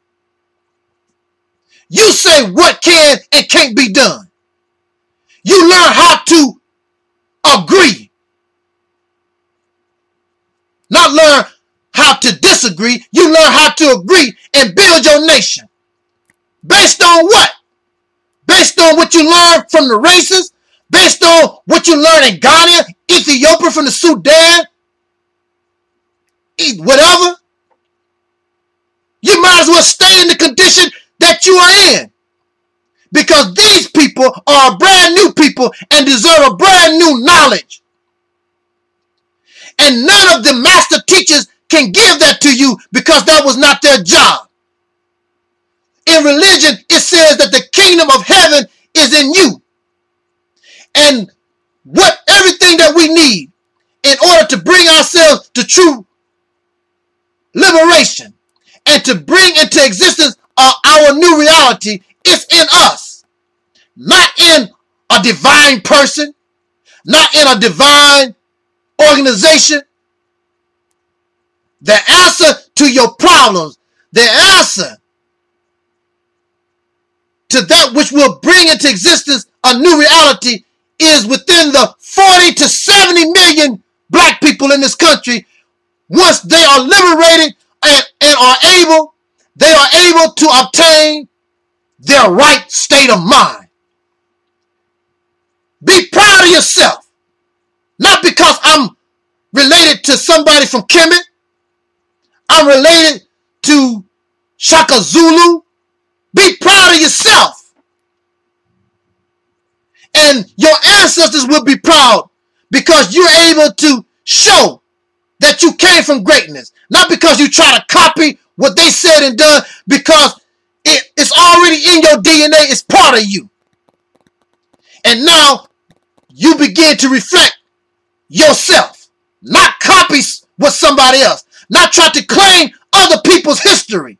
You say what can and can't be done. You learn how to agree. Not learn how to disagree. You learn how to agree and build your nation. Based on what? Based on what you learn from the races? Based on what you learn in Ghana, Ethiopia, from the Sudan? Whatever? You might as well stay in the condition that you are in. Because these people are brand new people and deserve a brand new knowledge. And none of the master teachers can give that to you because that was not their job. In religion, it says that the kingdom of heaven is in you. And everything that we need in order to bring ourselves to true liberation and to bring into existence our new reality is in us. Not in a divine person, not in a divine organization. The answer to your problems, the answer to that which will bring into existence a new reality is within the 40 to 70 million black people in this country. Once they are liberated and are able, they are able to obtain their right state of mind. Be proud of yourself. Not because I'm related to somebody from Kemet. I'm related to Shaka Zulu. Be proud of yourself. And your ancestors will be proud because you're able to show that you came from greatness. Not because you try to copy what they said and done, because it's already in your DNA. It's part of you. And now you begin to reflect yourself. Not copy what somebody else. Not try to claim other people's history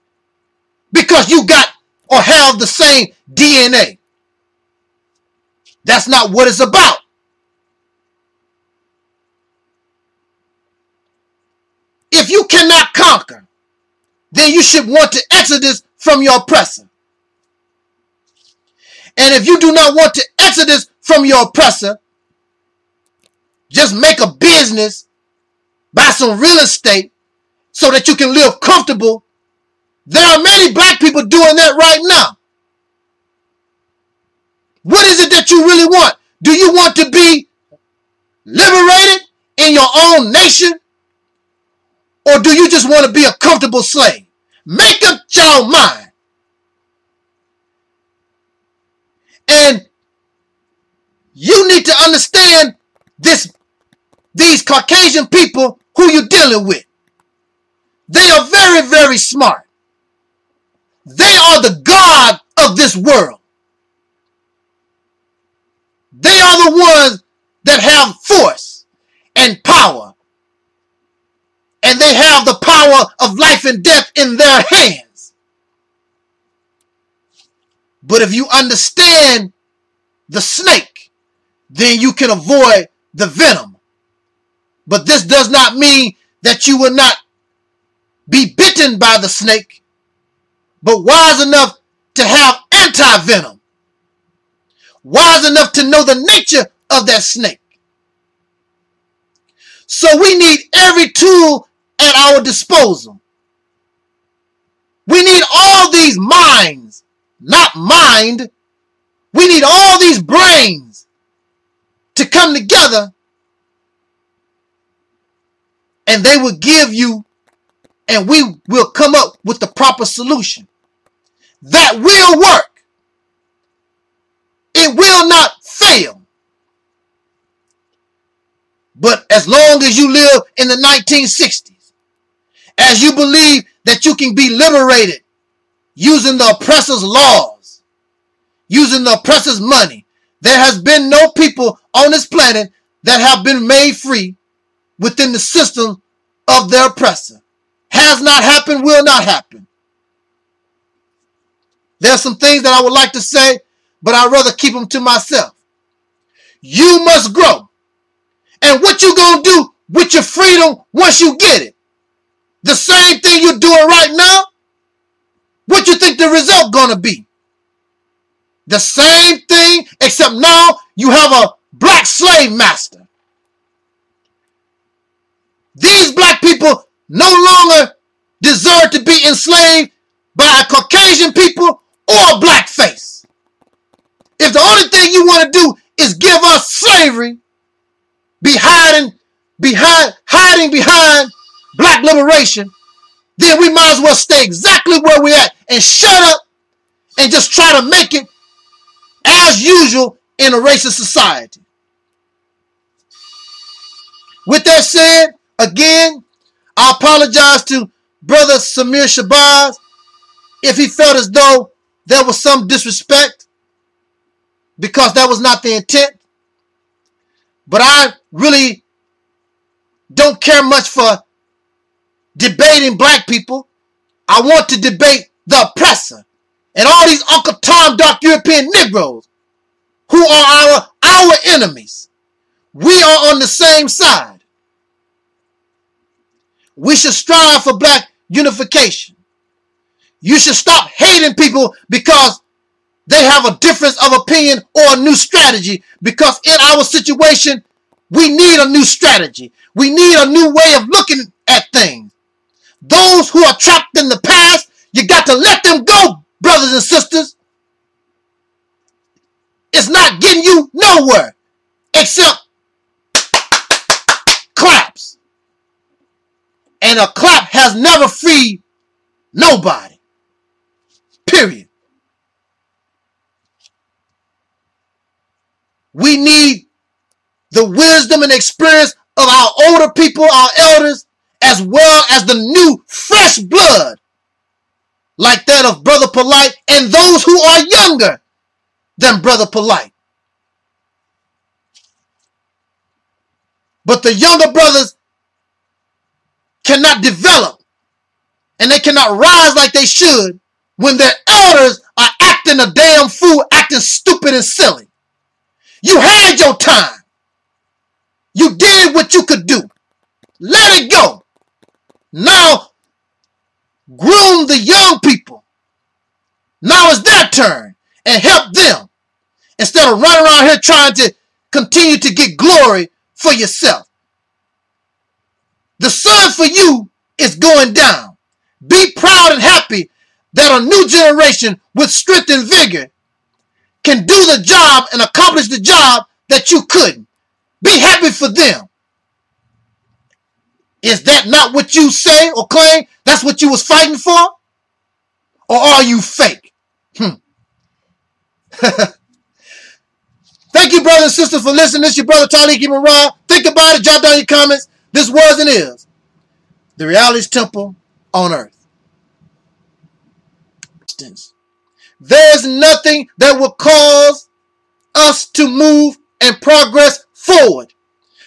because you got or have the same DNA. That's not what it's about. If you cannot conquer, then you should want to exodus from your oppressor. And if you do not want to exodus from your oppressor, just make a business, buy some real estate so that you can live comfortable. There are many black people doing that right now. What is it that you really want? Do you want to be liberated in your own nation? Or do you just want to be a comfortable slave? Make up your mind. And you need to understand these Caucasian people who you're dealing with. They are very, very smart. They are the God of this world. They are the ones that have force and power. And they have the power of life and death in their hands. But if you understand the snake, then you can avoid the venom. But this does not mean that you will not be bitten by the snake, but wise enough to have anti-venom. Wise enough to know the nature of that snake. So we need every tool at our disposal. We need all these minds, not mind. We need all these brains to come together, and they will give you, and we will come up with the proper solution that will work. It will not fail. But as long as you live in the 1960s, as you believe that you can be liberated using the oppressor's laws, using the oppressor's money, there has been no people on this planet that have been made free within the system of their oppressor. Has not happened, will not happen. There are some things that I would like to say, but I'd rather keep them to myself. You must grow. And what you gonna do with your freedom once you get it? The same thing you're doing right now? What you think the result gonna be? The same thing, except now you have a black slave master. These black people no longer deserve to be enslaved by a Caucasian people or a black face. If the only thing you want to do is give us slavery, hiding behind black liberation, then we might as well stay exactly where we're at and shut up and just try to make it as usual in a racist society. With that said, again, I apologize to Brother Samir Shabazz if he felt as though there was some disrespect, because that was not the intent. But I really don't care much for debating black people. I want to debate the oppressor and all these Uncle Tom dark European Negroes who are our enemies. We are on the same side. We should strive for black unification. You should stop hating people because they have a difference of opinion or a new strategy, because in our situation, we need a new strategy. We need a new way of looking at things. Those who are trapped in the past, you got to let them go, brothers and sisters. It's not getting you nowhere except claps. And a clap has never freed nobody. Period. We need the wisdom and experience of our older people, our elders, as well as the new, fresh blood, like that of Brother Polight and those who are younger than Brother Polight. But the younger brothers cannot develop and they cannot rise like they should when their elders are acting a damn fool, acting stupid and silly. You had your time. You did what you could do. Let it go. Now, groom the young people. Now it's their turn, and help them instead of running around here trying to continue to get glory for yourself. The sun for you is going down. Be proud and happy that a new generation with strength and vigor can do the job and accomplish the job that you couldn't. Be happy for them. Is that not what you say or claim? That's what you was fighting for? Or are you fake? Thank you, brothers and sisters, for listening. This is your brother Talik Imran. Think about it. Jot down your comments. This was and is the reality's temple on earth. There's nothing that will cause us to move and progress forward,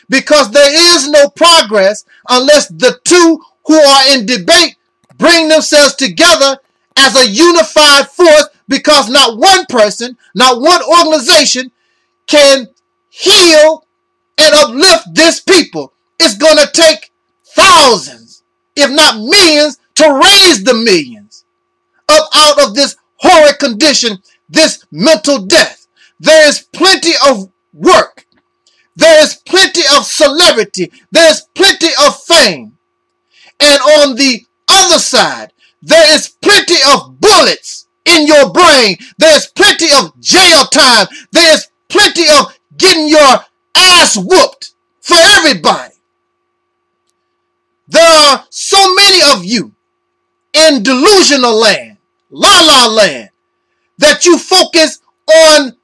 because there is no progress unless the two who are in debate bring themselves together as a unified force because not one person, not one organization can heal and uplift this people. It's going to take thousands, if not millions, to raise the millions up out of this horrid condition, this mental death. There is plenty of work. There is plenty of celebrity. There is plenty of fame. And on the other side, there is plenty of bullets in your brain. There is plenty of jail time. There is plenty of getting your ass whooped for everybody. There are so many of you in delusional land, la-la land, that you focus on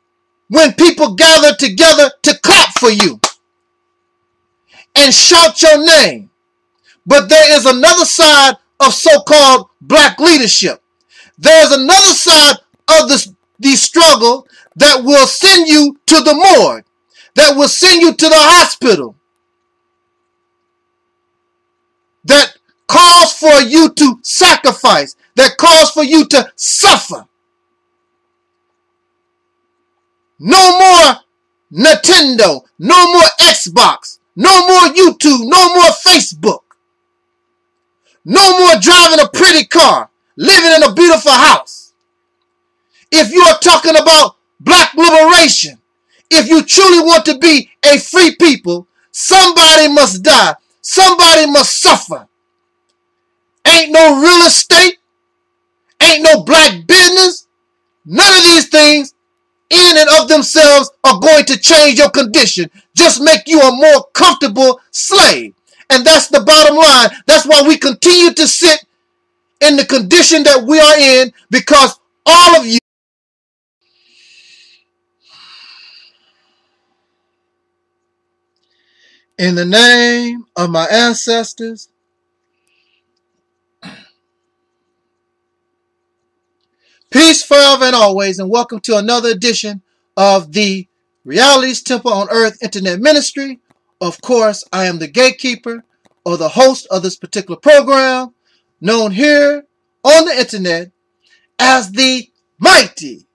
when people gather together to clap for you and shout your name. But there is another side of so-called black leadership. There is another side of the struggle that will send you to the morgue, that will send you to the hospital, that calls for you to sacrifice, that calls for you to suffer. No more Nintendo, no more Xbox, no more YouTube, no more Facebook. No more driving a pretty car, living in a beautiful house. If you are talking about black liberation, if you truly want to be a free people, somebody must die. Somebody must suffer. Ain't no real estate. Ain't no black business. None of these things in and of themselves are going to change your condition. Just make you a more comfortable slave. And that's the bottom line. That's why we continue to sit in the condition that we are in, because all of you, in the name of my ancestors, peace forever and always, and welcome to another edition of the Reality's Temple on Earth Internet Ministry. Of course, I am the gatekeeper or the host of this particular program, known here on the internet as the mighty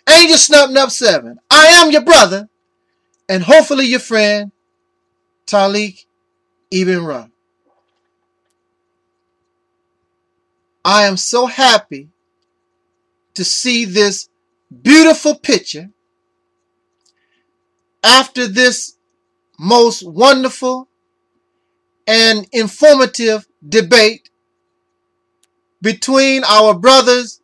Angelsnupnup 7. I am your brother, and hopefully your friend, Malik Ibn Ra. I am so happy to see this beautiful picture after this most wonderful and informative debate between our brothers,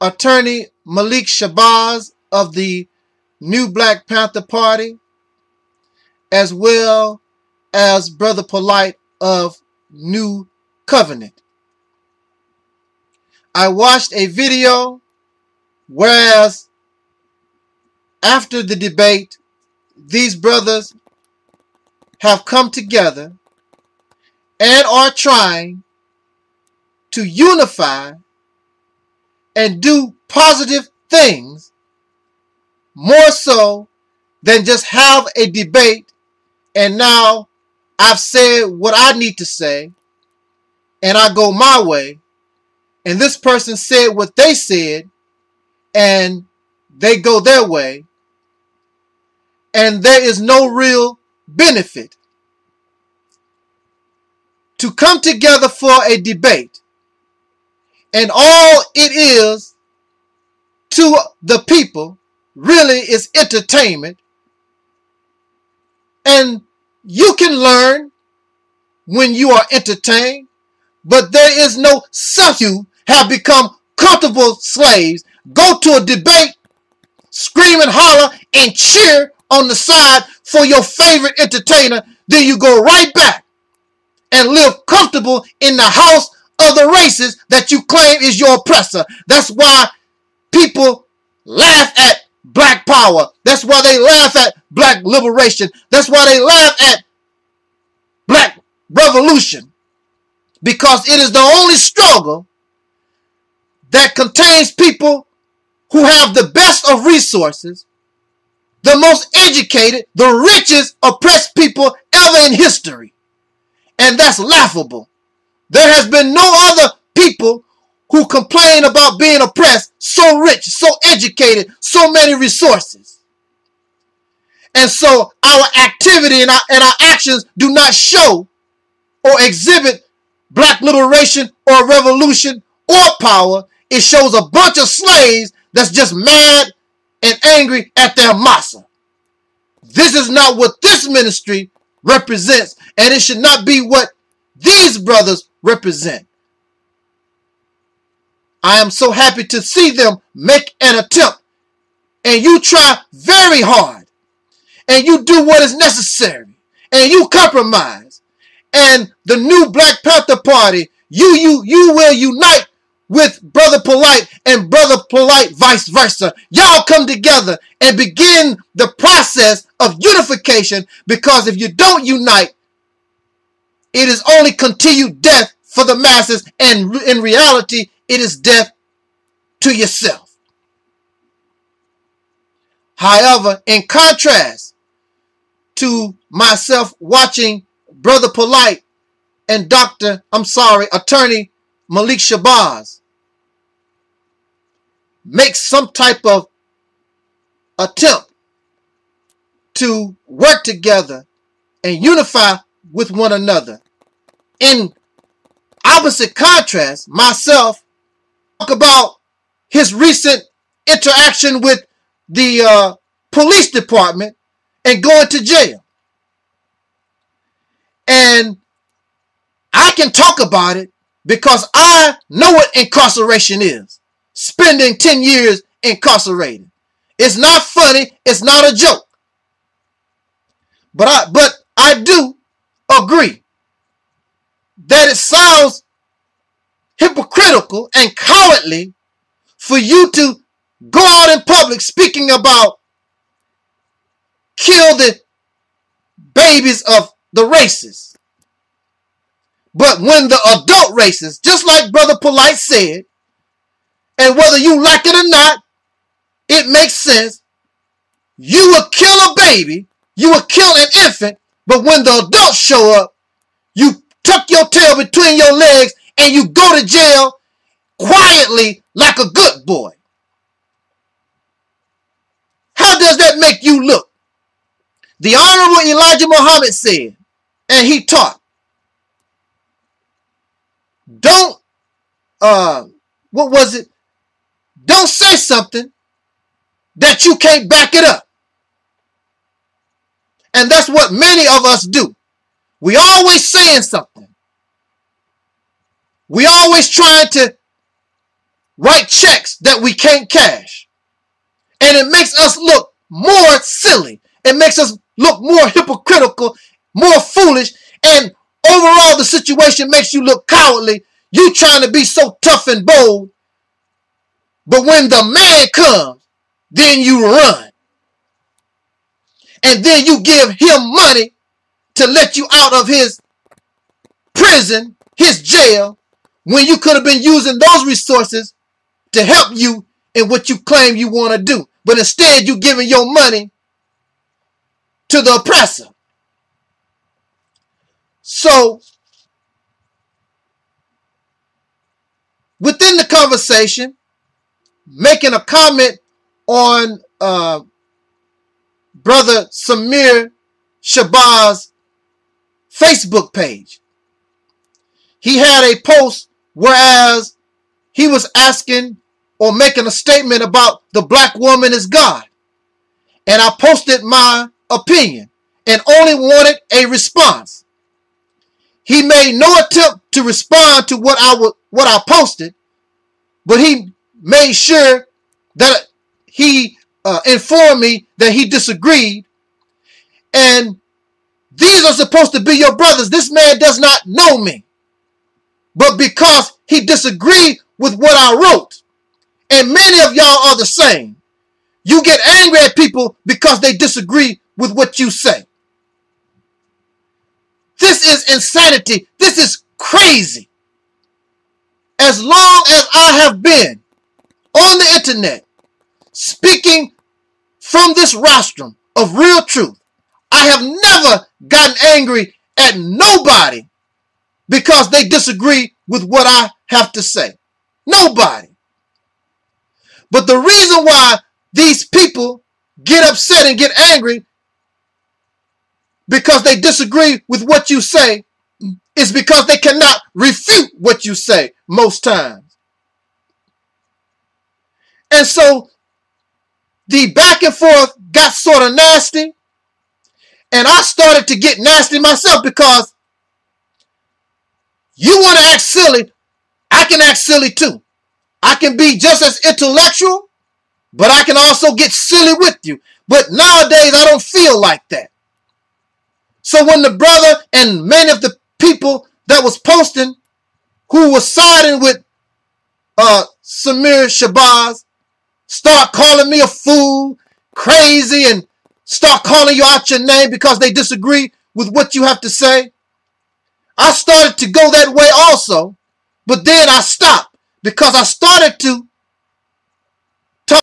attorney Malik Shabazz of the New Black Panther Party, as well as Brother Polight of New Covenant. I watched a video, whereas after the debate, these brothers have come together and are trying to unify and do positive things, more so than just have a debate and now I've said what I need to say and I go my way, and this person said what they said and they go their way, and there is no real benefit. To come together for a debate, and all it is to the people really is entertainment, and you can learn when you are entertained, but there is no such. You have become comfortable slaves. Go to a debate, scream and holler and cheer on the side for your favorite entertainer, then you go right back and live comfortable in the house of the racist that you claim is your oppressor. That's why people laugh at black power. That's why they laugh at black liberation. That's why they laugh at black revolution, because it is the only struggle that contains people who have the best of resources, the most educated, the richest oppressed people ever in history. And that's laughable. There has been no other people who complain about being oppressed, so rich, so educated, so many resources. And so our activity and our actions do not show or exhibit black liberation or revolution or power. It shows a bunch of slaves that's just mad and angry at their massa. This is not what this ministry represents, and it should not be what these brothers represent. I am so happy to see them make an attempt, and you try very hard, and you do what is necessary, and you compromise. And the new Black Panther Party, you will unite with Brother Polight and Brother Polight vice versa. Y'all come together and begin the process of unification, because if you don't unite, it is only continued death for the masses, and in reality, it is death to yourself. However, in contrast to myself watching Brother Polight and Attorney Malik Shabazz make some type of attempt to work together and unify with one another. In opposite contrast, myself talk about his recent interaction with the police department and going to jail. And I can talk about it because I know what incarceration is. Spending 10 years incarcerated. It's not funny. It's not a joke. But I do agree that it sounds hypocritical and cowardly for you to go out in public speaking about kill the babies of the races. But when the adult races, just like Brother Polight said, and whether you like it or not, it makes sense, you will kill a baby, you will kill an infant, but when the adults show up, you tuck your tail between your legs and you go to jail quietly like a good boy. How does that make you look? The Honorable Elijah Muhammad said, and he taught, don't, don't say something that you can't back it up. And that's what many of us do. We always saying something. We always trying to write checks that we can't cash. And it makes us look more silly. It makes us look more hypocritical, more foolish, and overall the situation makes you look cowardly. You trying to be so tough and bold, but when the man comes, then you run. And then you give him money to let you out of his prison, his jail, when you could have been using those resources to help you in what you claim you want to do. But instead, you're giving your money to the oppressor. So, within the conversation, making a comment on Brother Samir Shabazz Facebook page. He had a post whereas he was asking or making a statement about the black woman is God. And I posted my opinion and only wanted a response. He made no attempt to respond to what I posted, but he made sure that he informed me that he disagreed. And these are supposed to be your brothers. This man does not know me. But because he disagreed with what I wrote, and many of y'all are the same, you get angry at people because they disagree with what you say. This is insanity. This is crazy. As long as I have been on the internet speaking from this rostrum of real truth, I have never gotten angry at nobody because they disagree with what I have to say. Nobody. But the reason why these people get upset and get angry because they disagree with what you say is because they cannot refute what you say most times. And so the back and forth got sort of nasty, and I started to get nasty myself because you want to act silly, I can act silly too. I can be just as intellectual, but I can also get silly with you. But nowadays, I don't feel like that. So when the brother and many of the people that was posting who was siding with Shabazz start calling me a fool, crazy, and start calling you out your name because they disagree with what you have to say, I started to go that way also, but then I stopped because I started to